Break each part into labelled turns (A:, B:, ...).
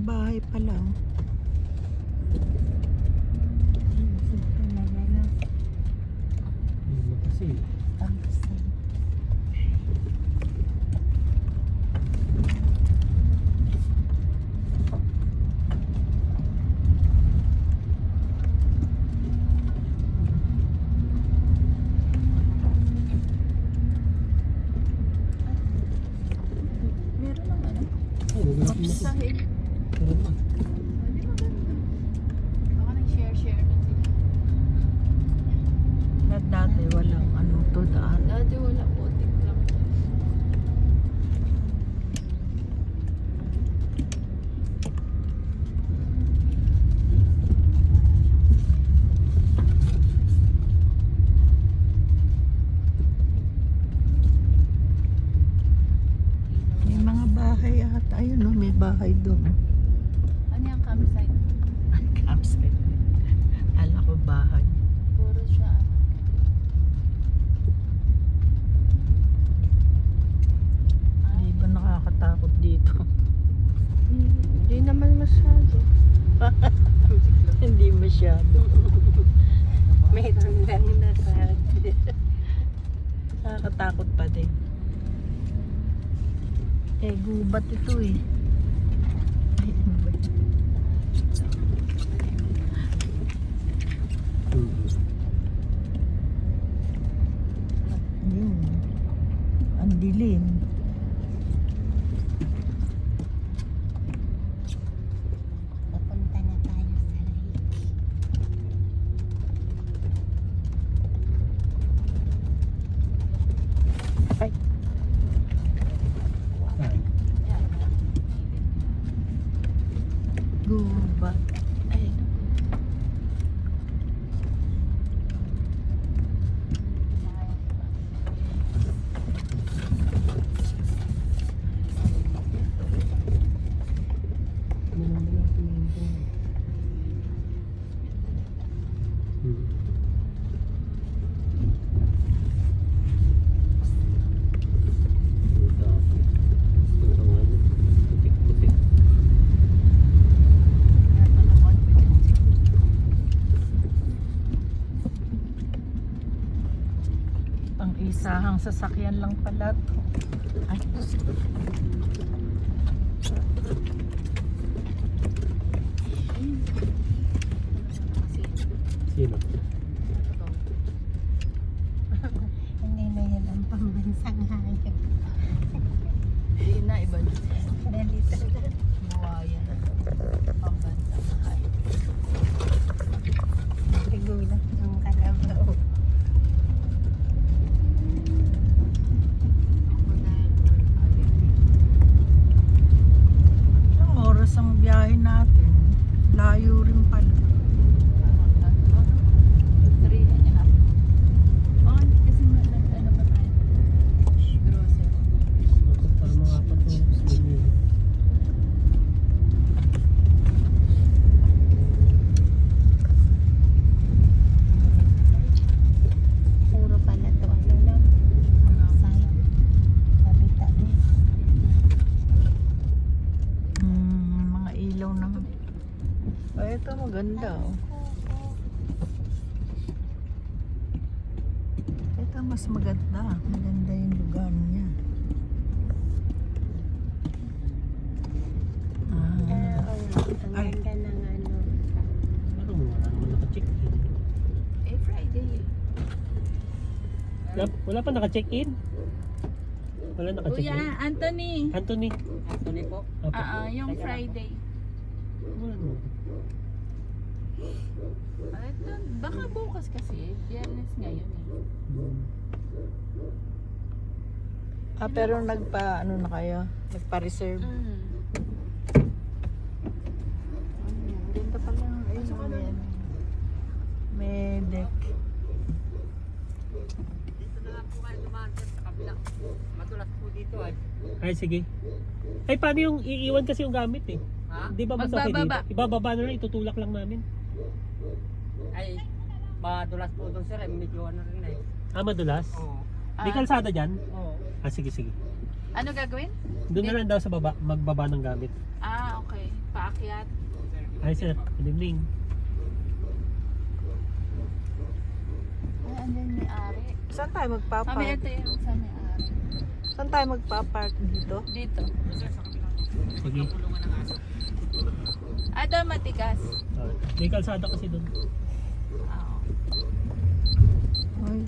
A: bahay pa lang.
B: Kasi
C: Meron ng ano?
A: Sahig.
B: Meron na.
C: Hindi maganda. Baka nag-share na sila.
A: Na dati walang ano to daan.
C: Dati wala putik lang.
A: May mga bahay ata. Ayun no, may bahay doon.
C: Ano yung campsite?
A: Campsite. Ala ko bahay.
C: Puro siya ano.
A: Hindi ba nakakatakot dito?
C: Hindi naman masyado.
A: Hindi masyado.
C: Mayroon lang nasa
A: Nakakatakot pa din. Eh, gubat ito eh. Ay, ano ba yun? Yun. Ang dilim.
C: Papunta na tayo sa lake.
A: Ay, gubat. Ay, pang isahang sasakyan lang pala to. Ay,
B: Sino?
C: Hindi na yan ang pambansang hayop.
A: hindi na iba.
C: Nalito na.
A: Buwaya na. Pambansang hayop.
C: Nagulat ng kalabaw.
A: Ang oras ang biyahe natin. Layo rin pala.
C: 3 and a half. Oh, hindi kasi ano pa tayo. Grocery.
B: Para mga patungo sa inyo.
C: Puro pala to ano na. Side. Tabi-tabi.
A: Mga ilaw naman. Ay, ito maganda. Oh. Ito mas maganda. Maganda yung lugar niya.
C: Ang
A: Ay.
C: ganda ng ano.
B: Ano mo, wala naman naka-check-in.
C: Eh, Friday eh.
B: Wala pa naka-check-in? Wala naka-check-in?
C: Kuya, Anthony.
B: Anthony. Anthony po?
C: Yung Friday.
B: Wala naman.
C: Ito, baka bukas kasi. Biyernes ngayon eh.
A: Pero nagpa, ano na kayo? Nagpa-reserve. Ganda pala. Ayun, may deck.
D: Dito na lang po kayo dumaan sa kabila. Madulas po dito ay.
B: Ay, sige. Ay, paano yung iiwan kasi yung gamit eh?
D: Ha?
B: Di ba mas okay
C: Magbababa.
B: dito? Ibababa na lang, itutulak lang namin.
D: Ay, madulas po doon sir. Ay, medyo ano rin eh.
B: Ah, madulas?
D: Oo.
B: Di kalsada dyan?
D: Oo.
B: Ah, sige, sige.
C: Ano gagawin?
B: Doon na lang daw sa baba, magbaba ng gamit.
C: Ah, okay. Paakyat.
B: Ay sir, good evening.
C: Ay, andyan may ari.
A: Saan tayo
C: Kami
A: magpapark?
C: ito yung sa may ari.
A: Saan tayo magpapark dito?
C: Dito.
B: Sige.
C: Ah, doon matigas.
B: May kalsada kasi doon.
C: Oo.
A: Ay,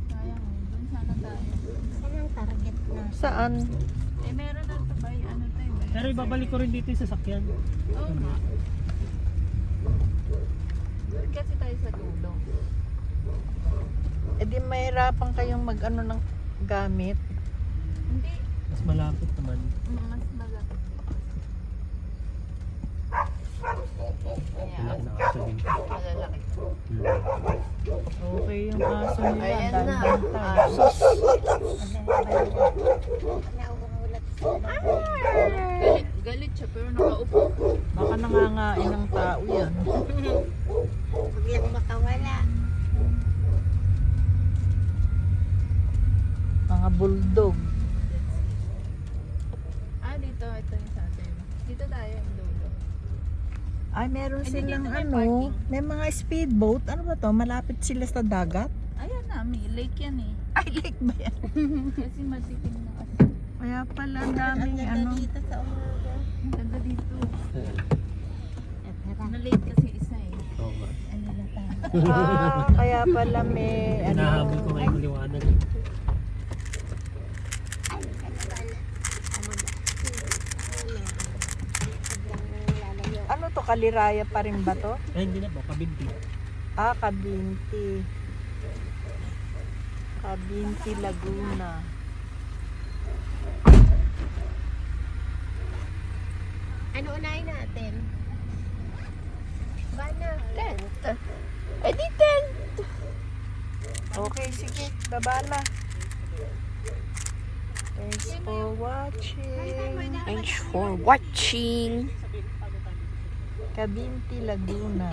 C: Sayang eh. Doon sana tayo.
A: saan?
C: Eh, meron na ito ba? Ano tayo ba?
B: Pero ibabalik ko rin dito yung sasakyan.
C: Oo nga. Doon kasi tayo sa dulo.
A: E di mahirapan kayong mag-ano ng gamit.
C: Hindi.
B: Mas malapit naman.
C: Mas malapit.
B: Malaki
C: Ayan.
B: na aso din.
C: Malalaki.
A: Okay yung aso nila.
C: Ayan
A: Dahil
C: na.
A: bantay.
C: Asos. Galit siya pero nakaupo.
A: Baka nangangain ng tao yan.
E: Huwag yan makawala.
A: Mga bulldog.
C: Ah, dito. Ito yung sa atin. Dito tayo yung dulo.
A: Ay, meron
C: Ay,
A: silang
C: dito may
A: ano,
C: parking.
A: may mga speedboat. Ano ba to? Malapit sila sa dagat?
C: Ayan na, may lake yan eh.
A: Ay, lake ba yan?
C: Kasi matikim na kasi.
A: Kaya pala ang daming ano.
E: Dito sa umaga.
C: Ang ganda dito.
E: Tara.
C: Na-late kasi isa eh.
B: Oo nga.
E: Ano na tayo?
A: Kaya pala may ano.
B: Hinahabol ko ngayon yung liwanag.
E: Ay, ano ba na? Ano ba? Lalayo.
A: Ano to? Kaliraya pa rin ba to?
B: Ay hindi na po, kabinti.
A: Ah, Kabinti. Kabinti, Laguna.
E: Ano unahin natin? Bana. Tent.
C: Eh di tent!
A: Okay, sige. Baba na. Thanks for watching.
E: Thanks for watching.
A: Kabinti, Laguna.